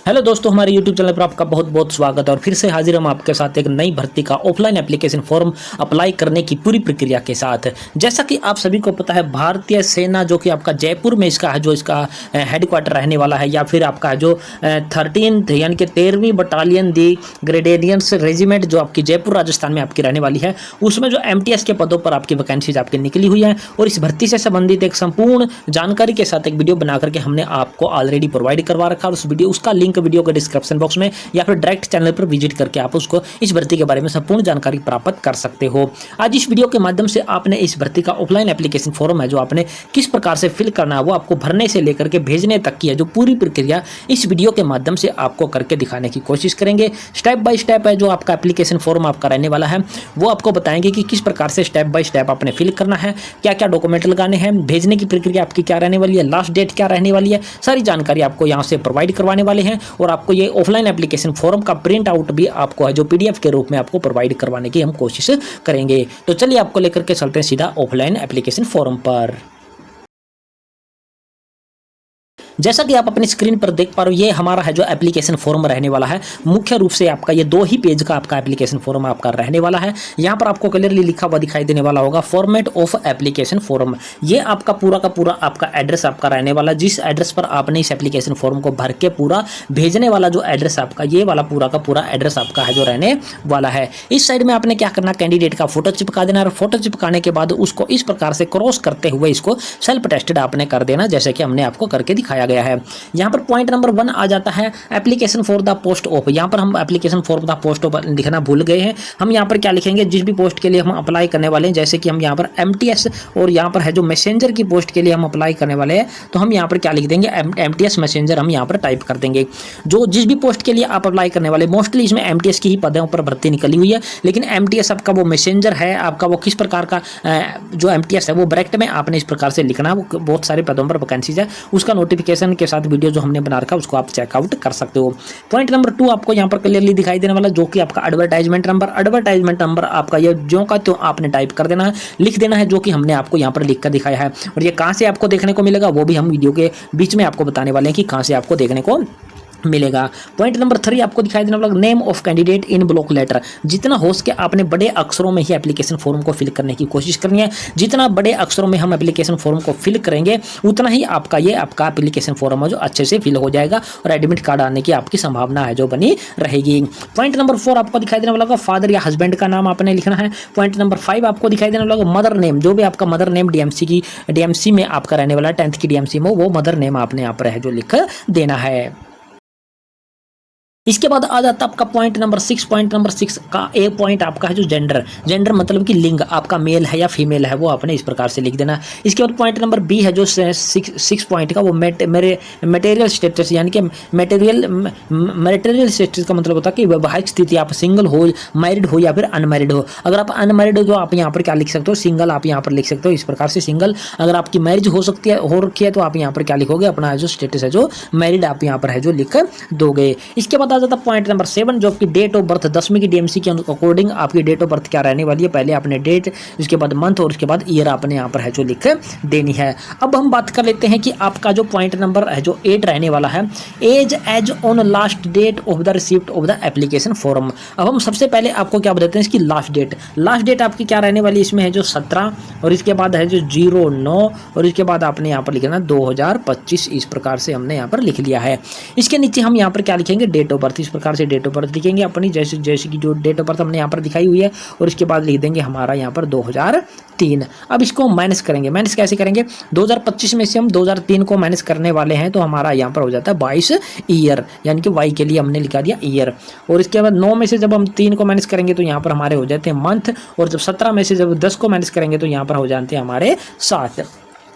Hello दोस्तों, हमारे YouTube channel पर आपका बहुत बहुत स्वागत है और फिर से हाजिर हम आपके साथ एक नई भर्ती का ऑफलाइन एप्लीकेशन फॉर्म अप्लाई करने की पूरी प्रक्रिया के साथ। जैसा कि आप सभी को पता है, भारतीय सेना जो कि आपका जयपुर में इसका है, जो इसका हेडक्वार्टर रहने वाला है, या फिर आपका जो 13th यानी कि 13वीं बटालियन दी ग्रेडेरियंस रेजिमेंट जो आपकी जयपुर राजस्थान में आपकी रहने वाली है, उसमें जो MTS के पदों पर आपकी वैकेंसीज आपकी निकली हुई है। और इस भर्ती से संबंधित एक संपूर्ण जानकारी के साथ एक वीडियो बना करके हमने आपको ऑलरेडी प्रोवाइड करवा रखा है। उस वीडियो उसका लिंक वीडियो के डिस्क्रिप्शन बॉक्स में या फिर डायरेक्ट चैनल पर विजिट करके आप उसको इस भर्ती के बारे में संपूर्ण जानकारी प्राप्त कर सकते हो। आज इस वीडियो के माध्यम से आपने इस भर्ती का ऑफलाइन एप्लीकेशन फॉर्म है जो आपने किस प्रकार से फिल करना है, वो आपको भरने से लेकर के भेजने तक की है जो पूरी प्रक्रिया इस वीडियो के माध्यम से आपको करके दिखाने की कोशिश करेंगे। स्टेप बाय स्टेप है जो आपका एप्लीकेशन फॉर्म आपका रहने वाला है, वो आपको बताएंगे कि किस प्रकार से स्टेप बाय स्टेप आपने फिल करना है, क्या क्या डॉक्यूमेंट लगाने हैं, भेजने की प्रक्रिया आपकी क्या रहने वाली है, लास्ट डेट क्या रहने वाली है, सारी जानकारी आपको यहाँ से प्रोवाइड करवाने वाले हैं। और आपको ये ऑफलाइन एप्लीकेशन फॉर्म का प्रिंट आउट भी आपको है जो PDF के रूप में आपको प्रोवाइड करवाने की हम कोशिश करेंगे। तो चलिए आपको लेकर के चलते हैं सीधा ऑफलाइन एप्लीकेशन फॉर्म पर। जैसा कि आप अपनी स्क्रीन पर देख पा रहे हो, ये हमारा है जो एप्लीकेशन फॉर्म रहने वाला है। मुख्य रूप से आपका ये 2 ही पेज का आपका एप्लीकेशन फॉर्म आपका रहने वाला है। यहाँ पर आपको क्लियरली लिखा हुआ दिखाई देने वाला होगा फॉर्मेट ऑफ एप्लीकेशन फॉर्म। ये आपका पूरा का पूरा आपका एड्रेस आपका रहने वाला, जिस एड्रेस पर आपने इस एप्लीकेशन फॉर्म को भर के पूरा भेजने वाला जो एड्रेस आपका, ये वाला पूरा का पूरा एड्रेस आपका है जो रहने वाला है। इस साइड में आपने क्या करना, कैंडिडेट का फोटो चिपका देना और फोटो चिपकाने के बाद उसको इस प्रकार से क्रॉस करते हुए इसको सेल्फ टेस्टेड आपने कर देना, जैसे कि हमने आपको करके दिखाया गया है। यहां पर पॉइंट नंबर 1 आ जाता है application for the post of. यहां पर हम application for the post of लिखना भूल गए हैं। हम यहां पर क्या लिखेंगे, जिस भी पोस्ट के लिए हम अप्लाई करने वाले हैं, जैसे कि हम यहां पर MTS और यहां पर है जो मैसेंजर की पोस्ट के लिए हम अप्लाई करने वाले हैं, तो हम यहां पर क्या लिख देंगे, MTS मैसेंजर हम यहां पर टाइप कर देंगे। जो जिस भी पोस्ट के लिए आप अप्लाई करने वाले, मोस्टली इसमें MTS की ही पदों पर भर्ती निकली हुई है, लेकिन MTS आपका वो मैसेंजर है, आपका वो किस प्रकार का जो MTS है वो ब्रैकेट में आपने इस प्रकार से लिखना है। वो बहुत सारे पदों पर वैकेंसीज है, उसका नोटिफिकेशन के साथ वीडियो जो हमने बना रखा है उसको आप चेकआउट कर सकते हो। पॉइंट नंबर 2 आपको यहाँ पर क्लियरली दिखाई देने वाला, जो कि आपका एडवर्टाइजमेंट नंबर। एडवर्टाइजमेंट नंबर आपका ये जो का त्यों आपने टाइप कर देना है, लिख देना है, जो कि हमने आपको यहाँ पर लिख कर दिखाया है। और ये कहाँ से आपको देखने को मिलेगा वो भी हम वीडियो के बीच में आपको बताने वाले हैं कि कहाँ से आपको देखने को मिलेगा। पॉइंट नंबर 3 आपको दिखाई देने वाला name of candidate in block letter. जितना हो सके आपने बड़े अक्षरों में ही एप्लीकेशन फॉर्म को फिल करने की कोशिश करनी है। जितना बड़े अक्षरों में हम एप्लीकेशन फॉर्म को फिल करेंगे, उतना ही आपका ये आपका एप्लीकेशन फॉर्म है जो अच्छे से फिल हो जाएगा और एडमिट कार्ड आने की आपकी संभावना है जो बनी रहेगी। पॉइंट नंबर 4 आपको दिखाई देने वाला फादर या हस्बैंड का नाम आपने लिखना है। पॉइंट नंबर 5 आपको दिखाई देने वाला मदर नेम, जो भी आपका मदर नेम DMC में आपका रहने वाला है, 10th की DMC में, वो मदर नेम आपने यहाँ पर है जो लिख देना है। इसके बाद आ जाता है आपका पॉइंट नंबर 6। पॉइंट नंबर 6 का एक पॉइंट आपका है जो जेंडर मतलब कि लिंग आपका मेल है या फीमेल है, वो आपने इस प्रकार से लिख देना। इसके बाद पॉइंट नंबर B है जो 6 पॉइंट का, वो मटेरियल स्टेटस, यानी कि मटेरियल स्टेटस का मतलब होता है कि वैवाहिक स्थिति, आप सिंगल हो, मैरिड हो या फिर अनमैरिड हो। अगर आप अनमैरिड हो तो आप यहाँ पर क्या लिख सकते हो, सिंगल आप यहाँ पर लिख सकते हो इस प्रकार से सिंगल। अगर आपकी मैरिज हो रखी है तो आप यहाँ पर क्या लिखोगे, अपना जो स्टेटस है जो मैरिड आप यहाँ पर है जो लिख दोगे। इसके बाद आ जाता पॉइंट नंबर 7 जो आपकी डेट ऑफ बर्थ, 10वीं की DMC के अकॉर्डिंग आपकी डेट ऑफ बर्थ क्या रहने वाली है। पहले आपने डेट, उसके बाद मंथ और उसके बाद ईयर आपने यहाँ पर है जो लिख देनी है। अब हम बात कर लेते हैं कि आपका जो पॉइंट नंबर है जो 8 रहने वाला है, age on last date of the receipt of the application form. अब हम सबसे पहले आपको क्या बताते हैं इसकी लास्ट डेट आपकी क्या रहने वाली, इसमें है जो 17 और इसके बाद है जो 09 और इसके बाद आपने यहाँ पर लिखना 2025, इस प्रकार से हमने यहाँ पर लिख लिया है। इसके नीचे हम यहाँ पर क्या लिखेंगे, डेट ऑफ बर्थ, इस प्रकार से डेट ऑफ बर्थ लिखेंगे अपनी, जैसे कि जो डेट ऑफ बर्थ हमने यहाँ पर दिखाई हुई है, और इसके बाद लिख देंगे हमारा यहाँ पर 2003। अब इसको माइनस करेंगे, माइनस कैसे करेंगे, 2025 में से हम 2003 को माइनस करने वाले हैं, तो हमारा यहाँ पर हो जाता है 22 ईयर, यानी कि Y के लिए हमने लिखा दिया ईयर। और इसके बाद 9 में से जब हम 3 को माइनस करेंगे तो यहाँ पर हमारे हो जाते हैं मंथ, और जब 17 में से जब 10 को माइनस करेंगे तो यहाँ पर हो जाते हैं हमारे 7।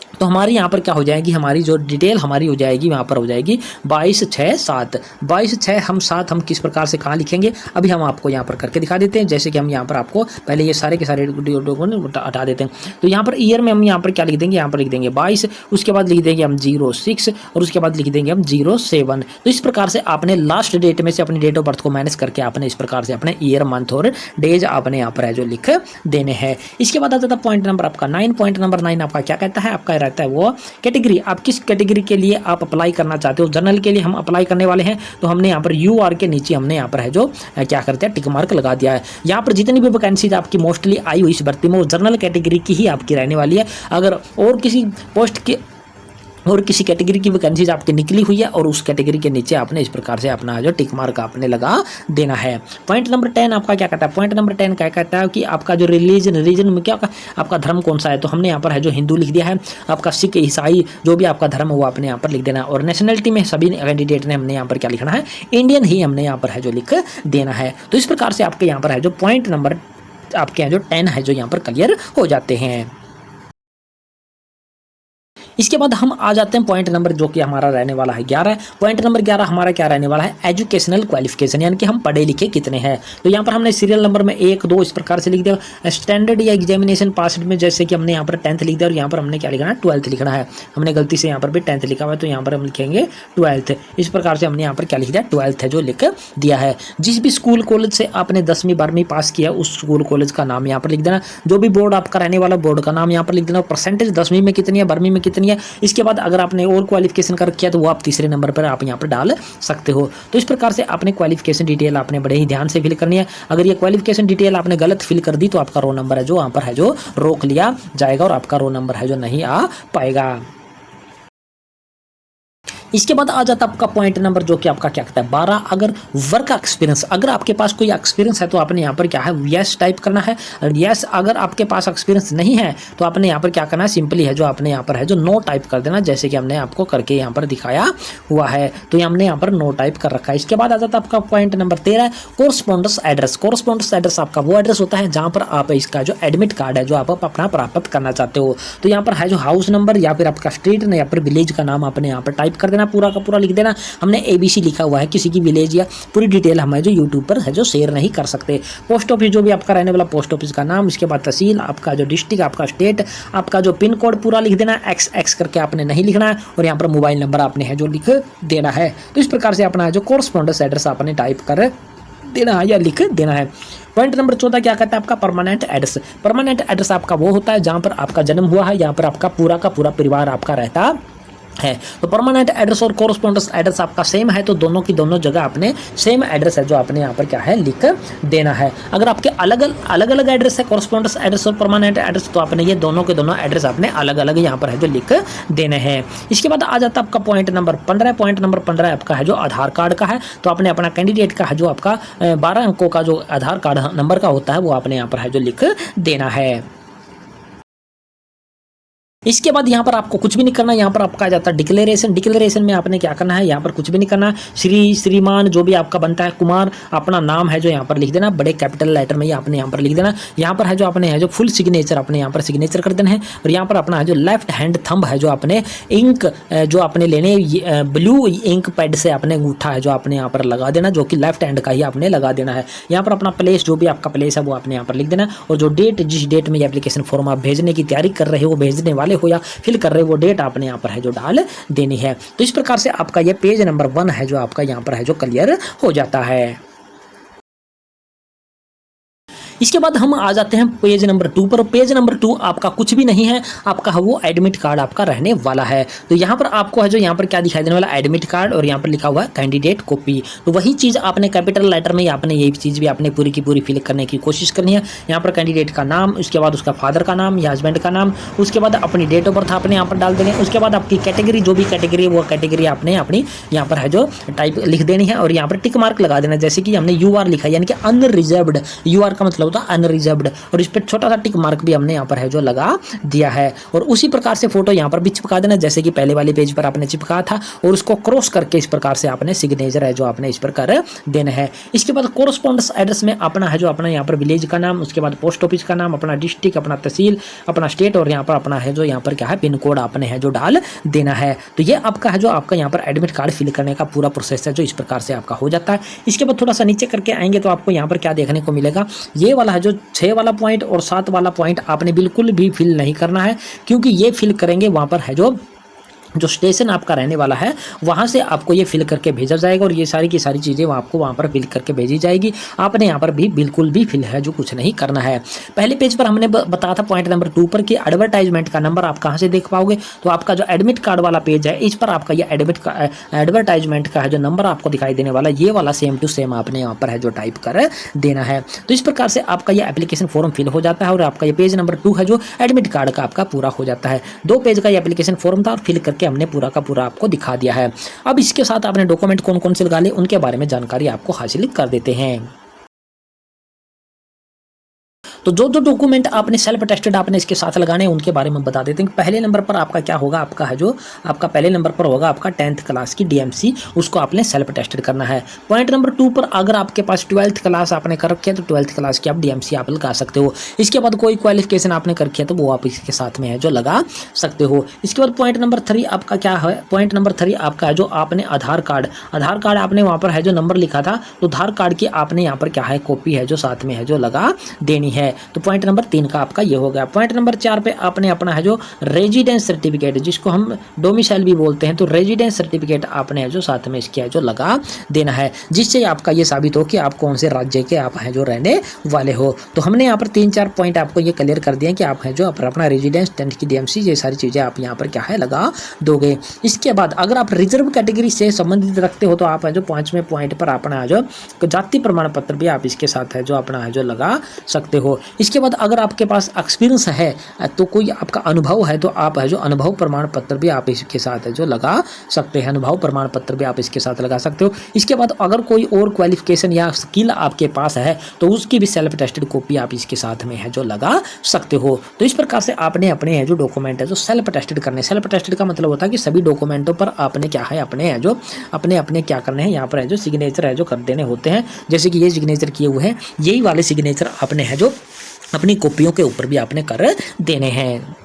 तो हमारी यहाँ पर क्या हो जाएगी, हमारी जो डिटेल हमारी हो जाएगी यहाँ पर हो जाएगी 22/6/7। 22/6 हम किस प्रकार से कहाँ लिखेंगे, अभी हम आपको यहाँ पर करके दिखा देते हैं। जैसे कि हम यहाँ पर आपको पहले ये सारे के सारे हटा देते हैं। तो यहाँ पर ईयर में हम यहाँ पर क्या लिख देंगे, यहाँ पर लिख देंगे 22, उसके बाद लिख देंगे हम 06 और उसके बाद लिख देंगे हम 07। तो इस प्रकार से आपने लास्ट डेट में से अपनी डेट ऑफ बर्थ को माइनस करके आपने इस प्रकार से अपने ईयर, मंथ और डेज आपने यहाँ पर है जो लिख देने हैं। इसके बाद आ जाता है पॉइंट नंबर आपका 9। पॉइंट नंबर 9 आपका क्या कहता है, आपका रहता है वो कैटेगरी, आप किस कैटेगरी के लिए आप अप्लाई करना चाहते हो। जनरल के लिए हम अप्लाई करने वाले हैं, तो हमने यहाँ पर UR के नीचे हमने यहाँ पर है जो क्या करते हैं टिक मार्क लगा दिया है। यहाँ पर जितनी भी वैकेंसीज आपकी मोस्टली आई हुई इस भर्ती में वो जनरल कैटेगरी की ही आपकी रहने वाली है। अगर और किसी पोस्ट के और किसी कैटेगरी की वैकेंसीज आपकी निकली हुई है और उस कैटेगरी के नीचे आपने इस प्रकार से अपना जो टिक मार्क आपने लगा देना है। पॉइंट नंबर 10 आपका क्या कहता है, पॉइंट नंबर 10 क्या कहता है कि आपका जो रिलीजन में क्या आपका धर्म कौन सा है, तो हमने यहाँ पर है जो हिंदू लिख दिया है। आपका सिख ईसाई जो भी आपका धर्म है वो आपने यहाँ पर लिख देना है। और नेशनलिटी में सभी कैंडिडेट ने हमने यहाँ पर क्या लिखना है, इंडियन ही हमने यहाँ पर है जो लिख देना है। तो इस प्रकार से आपके यहाँ पर है जो पॉइंट नंबर आपके यहाँ जो 10 है जो यहाँ पर क्लियर हो जाते हैं। इसके बाद हम आ जाते हैं पॉइंट नंबर जो कि हमारा रहने वाला है 11। पॉइंट नंबर 11 हमारा क्या रहने वाला है, एजुकेशनल क्वालिफिकेशन, यानी कि हम पढ़े लिखे कितने हैं। तो यहाँ पर हमने सीरियल नंबर में 1 2 इस प्रकार से लिख दिया। स्टैंडर्ड या एग्जामिनेशन पास में जैसे कि हमने यहाँ पर 10th लिख दिया और यहाँ पर हमने क्या लिखना है 12th लिखना है। हमने गलती से यहाँ पर भी 10th लिखा हुआ है तो यहाँ पर हम लिखेंगे 12th। इस प्रकार से हमने यहाँ पर क्या लिख दिया 12th है जो लिख दिया है। जिस भी स्कूल कॉलेज से आपने 10वीं 12वीं पास किया उस स्कूल कॉलेज का नाम यहाँ पर लिख देना। जो भी बोर्ड आपका रहने वाला बोर्ड का नाम यहाँ पर लिख देना। परसेंटेज 10वीं में कितनी है 12वीं में कितनी है। इसके बाद अगर आपने और क्वालिफिकेशन कर रखी है तो वो आप तीसरे नंबर पर आप यहाँ पर डाल सकते हो। तो इस प्रकार से आपने क्वालिफिकेशन डिटेल आपने बड़े ही ध्यान से फिल करनी है। अगर ये क्वालिफिकेशन डिटेल आपने गलत फिल कर दी तो आपका रोल नंबर है जो वहाँ पर है जो रोक लिया जाएगा और आपका रोल नंबर है जो नहीं आ पाएगा। इसके बाद आ जाता है आपका पॉइंट नंबर जो कि आपका क्या कहता है 12। अगर वर्क एक्सपीरियंस, अगर आपके पास कोई एक्सपीरियंस है तो आपने यहाँ पर क्या है यस टाइप करना है। यस अगर आपके पास एक्सपीरियंस नहीं है तो आपने यहाँ पर क्या करना है, सिंपली है जो आपने यहाँ पर है जो नो टाइप कर देना, जैसे कि हमने आपको करके यहाँ पर दिखाया हुआ है। तो हमने यहाँ पर नो टाइप कर रखा है। इसके बाद आ जाता है आपका point number 13, correspondence address. Correspondence address आपका वो एड्रेस होता है जहाँ पर आप इसका जो एडमिट कार्ड है जो आप अपना प्राप्त करना चाहते हो। तो यहाँ पर है जो हाउस नंबर या फिर आपका स्ट्रीट या फिर विलेज का नाम आपने यहाँ पर टाइप कर देना, पूरा का पूरा लिख देना। हमने ABC लिखा हुआ है, किसी की विलेज या पूरी डिटेल हम है जो यूट्यूब पर है जो शेयर नहीं कर सकते। पोस्ट ऑफिस जो भी आपका रहने वाला पोस्ट ऑफिस का नाम, इसके बाद तहसील, आपका जो डिस्ट्रिक्ट, आपका स्टेट, आपका जो पिन कोड पूरा लिख देना। XX करके आपने नहीं लिखना है और यहाँ पर मोबाइल नंबर आपने है जो लिख देना है। तो इस प्रकार से अपना जो कोरस्पॉन्डेंस एड्रेस आपने टाइप कर देना है या लिख देना है। पॉइंट नंबर 14 क्या कहता है आपका परमानेंट एड्रेस। परमानेंट एड्रेस आपका वो होता है जहाँ पर आपका जन्म हुआ है, यहाँ पर आपका पूरा का पूरा परिवार आपका रहता है। तो परमानेंट एड्रेस और कोरस्पॉन्डेंस एड्रेस आपका सेम है तो दोनों की दोनों जगह आपने सेम एड्रेस है जो आपने यहाँ पर क्या है लिख देना है। अगर आपके अलग अलग एड्रेस है कोरस्पॉन्डेंस एड्रेस और परमानेंट एड्रेस तो आपने ये दोनों के दोनों एड्रेस आपने अलग अलग यहाँ पर है जो लिख देने हैं। इसके बाद आ जाता है आपका पॉइंट नंबर 15। पॉइंट नंबर 15 आपका है जो आधार कार्ड का है। तो आपने अपना कैंडिडेट का है जो आपका 12 अंकों का जो आधार कार्ड नंबर का होता है वो आपने यहाँ पर है जो लिख देना है। इसके बाद यहाँ पर आपको कुछ भी नहीं करना। यहाँ पर आपका आ जाता है डिक्लेरेशन। डिक्लेरेशन में आपने क्या करना है, यहाँ पर कुछ भी नहीं करना। श्री श्रीमान जो भी आपका बनता है, कुमार अपना नाम है जो यहाँ पर लिख देना, बड़े कैपिटल लेटर में ही आपने यहाँ पर लिख देना। यहाँ पर है जो आपने है जो फुल सिग्नेचर अपने यहाँ पर सिग्नेचर कर देना है। और यहाँ पर अपना है जो लेफ्ट हैंड थंब है जो आपने इंक जो आपने लेने ब्लू इंक पैड से आपने अंगूठा है जो आपने यहाँ पर लगा देना, जो कि लेफ्ट हैंड का ही आपने लगा देना है। यहाँ पर अपना प्लेस जो भी आपका प्लेस है वो आपने यहाँ पर लिख देना। और जो डेट जिस डेट में ये एप्लीकेशन फॉर्म आप भेजने की तैयारी कर रहे हो, भेजने वाले हो या फिल कर रहे हो, वो डेट आपने यहाँ पर है जो डाल देनी है। तो इस प्रकार से आपका ये पेज नंबर 1 है जो आपका यहाँ पर है जो क्लियर हो जाता है। इसके बाद हम आ जाते हैं पेज नंबर 2 पर। पेज नंबर 2 आपका कुछ भी नहीं है, आपका वो एडमिट कार्ड आपका रहने वाला है। तो यहाँ पर आपको है जो यहाँ पर क्या दिखाई देने वाला, एडमिट कार्ड और यहाँ पर लिखा हुआ है कैंडिडेट कॉपी। तो वही चीज़ आपने कैपिटल लेटर में आपने यही चीज़ भी आपने पूरी की पूरी फिल करने की कोशिश करनी है। यहाँ पर कैंडिडेट का नाम, उसके बाद उसका फादर का नाम या हस्बैंड का नाम, उसके बाद अपनी डेट ऑफ बर्थ आपने यहाँ पर डाल देनी है। उसके बाद आपकी कैटेगरी जो भी कैटेगरी है वो कैटेगरी आपने अपनी यहाँ पर है जो टाइप लिख देनी है और यहाँ पर टिक मार्क लगा देना, जैसे कि हमने UR लिखा है यानी कि अनरिजर्व्ड। UR का मतलब होता है अनरिजर्व्ड और इस पर छोटा सा टिक मार्क भी हमने यहाँ पर है जो लगा दिया है। और उसी प्रकार से फोटो यहाँ पर भी चिपका देना, जैसे कि पहले वाले पेज पर आपने चिपका था, और उसको क्रॉस करके इस प्रकार से आपने सिग्नेचर है जो आपने इस प्रकार देना है। इसके बाद कोरस्पॉन्डेंस एड्रेस में अपना है जो अपना यहाँ पर विलेज का नाम, उसके बाद पोस्ट ऑफिस का नाम, अपना डिस्ट्रिक्ट, अपना तहसील, अपना स्टेट और यहाँ पर अपना है जो यहाँ पर क्या है पिन कोड आपने है जो डाल देना है। तो ये आपका है जो आपका यहाँ पर एडमिट कार्ड फिल करने का पूरा प्रोसेस है जो इस प्रकार से आपका हो जाता है। इसके बाद थोड़ा सा नीचे करके आएंगे तो आपको यहाँ पर क्या देखने को मिलेगा, ये वाला है जो 6 वाला पॉइंट और 7 वाला पॉइंट आपने बिल्कुल भी फिल नहीं करना है, क्योंकि ये फिल करेंगे वहाँ पर है जो जो स्टेशन आपका रहने वाला है वहाँ से आपको ये फिल करके भेजा जाएगा और ये सारी की सारी चीज़ें आपको वहाँ पर फिल करके भेजी जाएगी। आपने यहाँ पर भी बिल्कुल भी फिल है जो कुछ नहीं करना है। पहले पेज पर हमने बताया था पॉइंट नंबर 2 पर कि एडवर्टाइजमेंट का नंबर आप कहाँ से देख पाओगे, तो आपका जो एडमिट कार्ड वाला पेज है इस पर आपका ये एडवर्टाइजमेंट का है जो नंबर आपको दिखाई देने वाला, ये वाला सेम टू सेम आपने यहाँ पर है जो टाइप कर देना है। तो इस प्रकार से आपका ये एप्लीकेशन फॉर्म फिल हो जाता है और आपका ये पेज नंबर 2 है जो एडमिट कार्ड का आपका पूरा हो जाता है। 2 पेज का ये एप्लीकेशन फॉर्म था और फिल करके हमने पूरा का पूरा आपको दिखा दिया है। अब इसके साथ आपने डॉक्यूमेंट कौन कौन से लगा लिए उनके बारे में जानकारी आपको हासिल कर देते हैं। तो जो जो डॉक्यूमेंट आपने सेल्फ अटेस्टेड आपने इसके साथ लगाने हैं उनके बारे में बता देते हैं। पहले नंबर पर आपका क्या होगा, आपका है जो आपका पहले नंबर पर होगा आपका 10th क्लास की डीएमसी, उसको आपने सेल्फ अटेस्टेड करना है। पॉइंट नंबर 2 पर अगर आपके पास 12th क्लास आपने कर रखी है तो 12th क्लास की आप डीएमसी आप लगा सकते हो। इसके बाद कोई क्वालिफिकेशन आपने कर रखी है तो वो आप इसके साथ में है जो लगा सकते हो। इसके बाद पॉइंट नंबर 3 आपका क्या है, पॉइंट नंबर 3 आपका है जो आपने आधार कार्ड आपने वहाँ पर है जो नंबर लिखा था तो आधार कार्ड की आपने यहाँ पर क्या है कॉपी है जो साथ में है जो लगा देनी है। तो पॉइंट नंबर 3 का आपका ये हो गया। पॉइंट नंबर 4 पे आपने अपना है जो रेजिडेंस सर्टिफिकेट जिसको हम डोमिसाइल भी बोलते हैं, तो रेजिडेंस सर्टिफिकेट आपने है जो साथ में इसके है जो लगा देना है, जिससे आपका ये साबित हो कि आप कौन से राज्य के आप हैं जो रहने वाले हो। तो हमने यहाँ पर 3-4 पॉइंट आपको ये क्लियर कर दिए कि आप हैं जो अपना रेजिडेंस, 10th की डीएमसी, ये सारी चीज़ें आप यहाँ पर क्या है लगा दोगे। इसके बाद अगर आप रिजर्व कैटेगरी से संबंधित रखते हो तो आप है जो 5वें पॉइंट पर अपना है जो जाति प्रमाण पत्र भी आप इसके साथ है जो अपना है जो लगा सकते हो। इसके बाद अगर आपके पास एक्सपीरियंस है तो कोई आपका अनुभव है तो आप है जो अनुभव प्रमाण पत्र भी आप इसके साथ है जो लगा सकते हैं, अनुभव प्रमाण पत्र भी आप इसके साथ लगा सकते हो। इसके बाद अगर कोई और क्वालिफिकेशन या स्किल आपके पास है तो उसकी भी सेल्फ टेस्टेड कॉपी आप इसके साथ में है जो लगा सकते हो। तो इस प्रकार से आपने अपने है जो डॉक्यूमेंट है जो सेल्फ टेस्टेड करने, सेल्फ टेस्टेड का मतलब होता है कि सभी डॉक्यूमेंटों पर आपने क्या है अपने है जो अपने क्या करने हैं, यहाँ पर है जो सिग्नेचर है जो कर देने होते हैं। जैसे कि ये सिग्नेचर किए हुए हैं, यही वाले सिग्नेचर आपने है जो अपनी कॉपियों के ऊपर भी आपने कर देने हैं।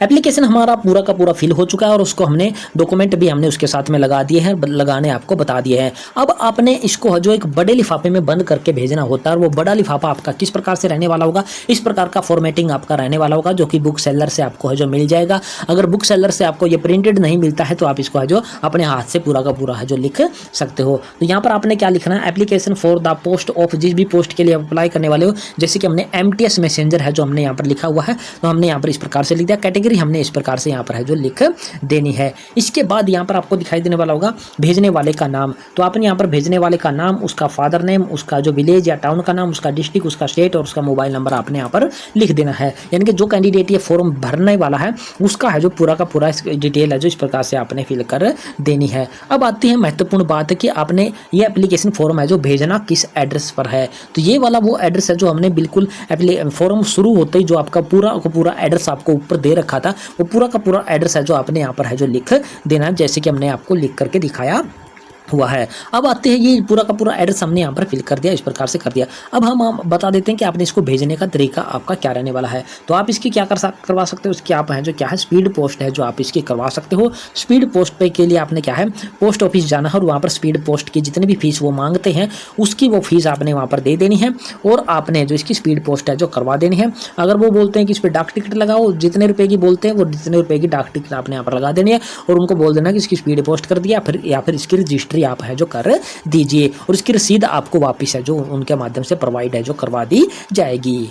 एप्लीकेशन हमारा पूरा का पूरा फिल हो चुका है और उसको हमने डॉक्यूमेंट भी हमने उसके साथ में लगा दिए हैं, लगाने आपको बता दिए हैं। अब आपने इसको जो एक बड़े लिफाफे में बंद करके भेजना होता है और वो बड़ा लिफाफा आपका किस प्रकार से रहने वाला होगा, इस प्रकार का फॉर्मेटिंग आपका रहने वाला होगा जो कि बुक सेलर से आपको है जो मिल जाएगा। अगर बुक सेलर से आपको ये प्रिंटेड नहीं मिलता है तो आप इसको है जो अपने हाथ से पूरा का पूरा है जो लिख सकते हो। तो यहाँ पर आपने क्या लिखना है, application for the post of, जिस भी पोस्ट के लिए अप्लाई करने वाले हो, जैसे कि हमने MTS मैसेंजर है जो हमने यहाँ पर लिखा हुआ है तो हमने यहाँ पर इस प्रकार से लिख दिया। कैटेगरी हमने इस प्रकार से यहाँ पर है जो लिख देनी है। इसके बाद यहाँ पर आपको दिखाई देने वाला होगा भेजने वाले का नाम, तो आपने यहाँ पर भेजने वाले का नाम, उसका फादर नेम, उसका जो विलेज या टाउन का नाम, उसका डिस्ट्रिक्ट, उसका स्टेट और उसका मोबाइल नंबर आपने यहाँ पर लिख देना है। यानी कि जो कैंडिडेट ये फॉर्म भरने वाला है उसका है जो पूरा का पूरा डिटेल है जो इस प्रकार से आपने फिल कर देनी है। अब आती है महत्वपूर्ण बात कि आपने ये एप्लीकेशन फॉर्म है जो भेजना किस एड्रेस पर है। तो ये वाला वो एड्रेस है जो हमने बिल्कुल फॉर्म शुरू होते ही जो आपका पूरा का पूरा एड्रेस आपको ऊपर दे रखा था, वो पूरा का पूरा एड्रेस है जो आपने यहाँ पर है जो लिख देना, जैसे कि हमने आपको लिख करके दिखाया हुआ है। अब आते हैं ये पूरा का पूरा एड्रेस हमने यहाँ पर फिल कर दिया, इस प्रकार से कर दिया। अब हम बता देते हैं कि आपने इसको भेजने का तरीका आपका क्या रहने वाला है। तो आप इसकी क्या करवा सकते हो, उसकी आप है जो क्या है स्पीड पोस्ट है जो आप इसकी करवा सकते हो। स्पीड पोस्ट पे के लिए आपने क्या है पोस्ट ऑफिस जाना है और वहाँ पर स्पीड पोस्ट की जितनी भी फीस वो मांगते हैं उसकी वो फीस आपने वहाँ पर दे देनी है और आपने जो इसकी स्पीड पोस्ट है जो करवा देनी है। अगर वो बोलते हैं कि इस पर डाक टिकट लगाओ, जितने रुपए की बोलते हैं वो जितने रुपए की डाक टिकट आपने यहाँ पर लगा देनी है और उनको बोल देना कि इसकी स्पीड पोस्ट कर दिया या फिर इसकी रजिस्ट्री आप है जो कर दीजिए और इसकी रसीद आपको वापस है जो उनके माध्यम से प्रोवाइड है जो करवा दी जाएगी।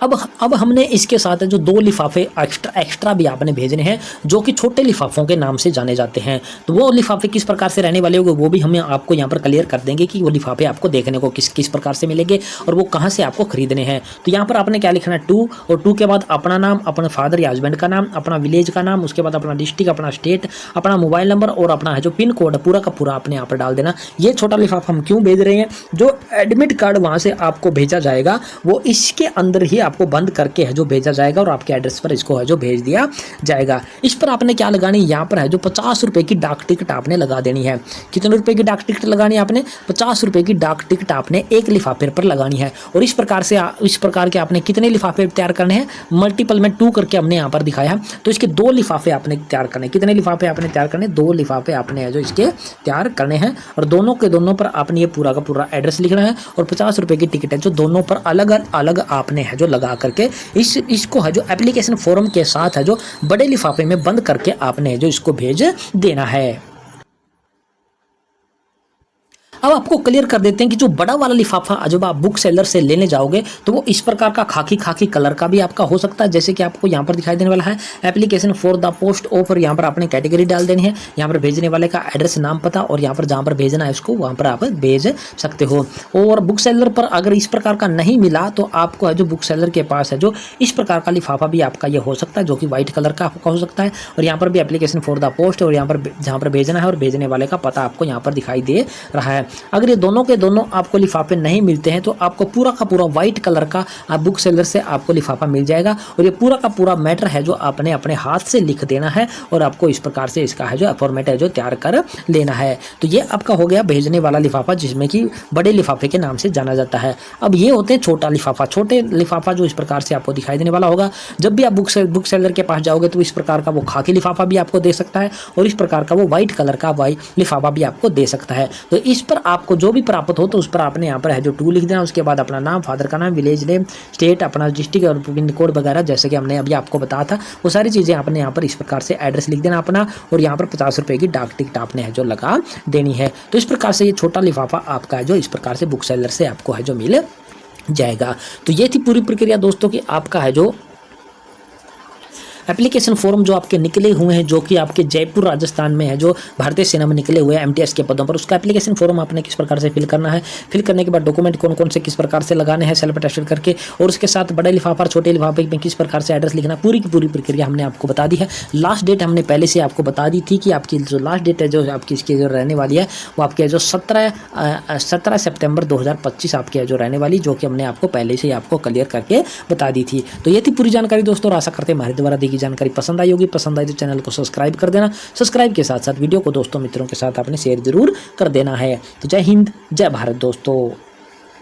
अब हमने इसके साथ जो 2 लिफाफे एक्स्ट्रा भी आपने भेजने हैं जो कि छोटे लिफाफों के नाम से जाने जाते हैं। तो वो लिफाफे किस प्रकार से रहने वाले होंगे वो भी हमें आपको यहाँ पर क्लियर कर देंगे कि वो लिफाफे आपको देखने को किस प्रकार से मिलेंगे और वो कहाँ से आपको खरीदने हैं। तो यहाँ पर आपने क्या लिखना है 2 और 2 के बाद अपना नाम, अपने फादर या हस्बैंड का नाम, अपना विलेज का नाम, उसके बाद अपना डिस्ट्रिक्ट, अपना स्टेट, अपना मोबाइल नंबर और अपना है जो पिन कोड पूरा का पूरा आपने यहाँ पर डाल देना। ये छोटा लिफाफा हम क्यों भेज रहे हैं, जो एडमिट कार्ड वहाँ से आपको भेजा जाएगा वो इसके अंदर ही आपको बंद करके है जो भेजा जाएगा और आपके एड्रेस पर इसको है जो भेज दिया जाएगा। इस पर आपने क्या लगानी, यहाँ पर है जो 50 रुपए की डाक टिकट आपने लगा देनी है। कितने रुपए की डाक टिकट लगानी है आपने, 50 रुपए की डाक टिकट आपने एक लिफाफे पर लगानी है। और इस प्रकार के आपने कितने लिफाफे तैयार करने हैं, मल्टीपल में 2 करके हमने यहाँ पर दिखाया है। तो इसके 2 लिफाफे आपने तैयार करने, कितने लिफाफे आपने तैयार करने, 2 लिफाफे आपने है जो इसके तैयार करने हैं और दोनों के दोनों पर आपने ये पूरा का पूरा एड्रेस लिखना है और 50 रुपए की टिकट है जो दोनों पर अलग अलग आपने है जो लगा करके इसको है जो एप्लीकेशन फॉर्म के साथ है जो बड़े लिफाफे में बंद करके आपने जो इसको भेज देना है। अब आपको क्लियर कर देते हैं कि जो बड़ा वाला लिफाफा जब आप बुक सेलर से लेने जाओगे तो वो इस प्रकार का खाकी खाकी कलर का भी आपका हो सकता है, जैसे कि आपको यहाँ पर दिखाई देने वाला है application for the post offer. यहाँ पर आपने कैटेगरी डाल देनी है, यहाँ पर भेजने वाले का एड्रेस, नाम, पता और यहाँ पर जहाँ पर भेजना है उसको वहाँ पर आप भेज सकते हो। और बुक सेलर पर अगर इस प्रकार का नहीं मिला तो आपको है जो बुक सेलर के पास है जो इस प्रकार का लिफाफा भी आपका ये हो सकता है, जो कि व्हाइट कलर का आपका हो सकता है। और यहाँ पर भी एप्लीकेशन फॉर द पोस्ट और यहाँ पर जहाँ पर भेजना है और भेजने वाले का पता आपको यहाँ पर दिखाई दे रहा है। अगर ये दोनों के दोनों आपको लिफाफे नहीं मिलते हैं तो आपको पूरा का पूरा व्हाइट कलर का बुक सेलर से आपको लिफाफा मिल जाएगा और ये पूरा का पूरा मैटर है जो आपने अपने हाथ से लिख देना है और आपको इस प्रकार से इसका है जो फॉर्मेट है जो तैयार कर लेना है। तो ये आपका हो गया भेजने वाला लिफाफा, जिसमें कि बड़े लिफाफे के नाम से जाना जाता है। अब ये होते हैं छोटा लिफाफा। छोटे लिफाफा जो इस प्रकार से आपको दिखाई देने वाला होगा, जब भी आप बुक सेलर के पास जाओगे तो इस प्रकार का वो खाकी लिफाफा भी आपको दे सकता है और इस प्रकार का वो व्हाइट कलर का लिफाफा भी आपको दे सकता है। तो इस पर आपको जो भी प्राप्त हो तो उस पर आपने यहाँ पर है जो 2 लिख देना, उसके बाद अपना नाम, फादर का नाम, विलेज नेम, स्टेट, अपना डिस्ट्रिक्ट और पिन कोड वगैरह जैसे कि हमने अभी आपको बताया था वो सारी चीज़ें आपने यहाँ पर इस प्रकार से एड्रेस लिख देना अपना और यहाँ पर 50 रुपये की डाक टिकट आपने है जो लगा देनी है। तो इस प्रकार से ये छोटा लिफाफा आपका है जो इस प्रकार से बुक सेलर से आपको है जो मिल जाएगा। तो ये थी पूरी प्रक्रिया दोस्तों की आपका है जो एप्लीकेशन फॉर्म जो आपके निकले हुए हैं, जो कि आपके जयपुर राजस्थान में है जो भारतीय सेना में निकले हुए हैं एमटीएस के पदों पर, उसका एप्लीकेशन फॉर्म आपने किस प्रकार से फिल करना है, फिल करने के बाद डॉक्यूमेंट कौन कौन से किस प्रकार से लगाने हैं सेल्फ अटेस्टेड करके, और उसके साथ बड़े लिफाफा और छोटे लिफाफे में किस प्रकार से एड्रेस लिखना, पूरी की पूरी प्रक्रिया हमने आपको बता दी है। लास्ट डेट हमने पहले से आपको बता दी थी कि आपकी जो लास्ट डेट है जो आपकी इसकी जो रहने वाली है वो आपके जो 17 सितंबर 2025 आपके जो रहने वाली, जो कि हमने आपको पहले से ही आपको क्लियर करके बता दी थी। तो ये थी पूरी जानकारी दोस्तों, और आशा करते हैं हमारे द्वारा दी गई जानकारी पसंद आई होगी। पसंद आई तो चैनल को सब्सक्राइब कर देना, सब्सक्राइब के साथ साथ वीडियो को दोस्तों मित्रों के साथ आपने शेयर जरूर कर देना है। तो जय हिंद, जय भारत दोस्तों।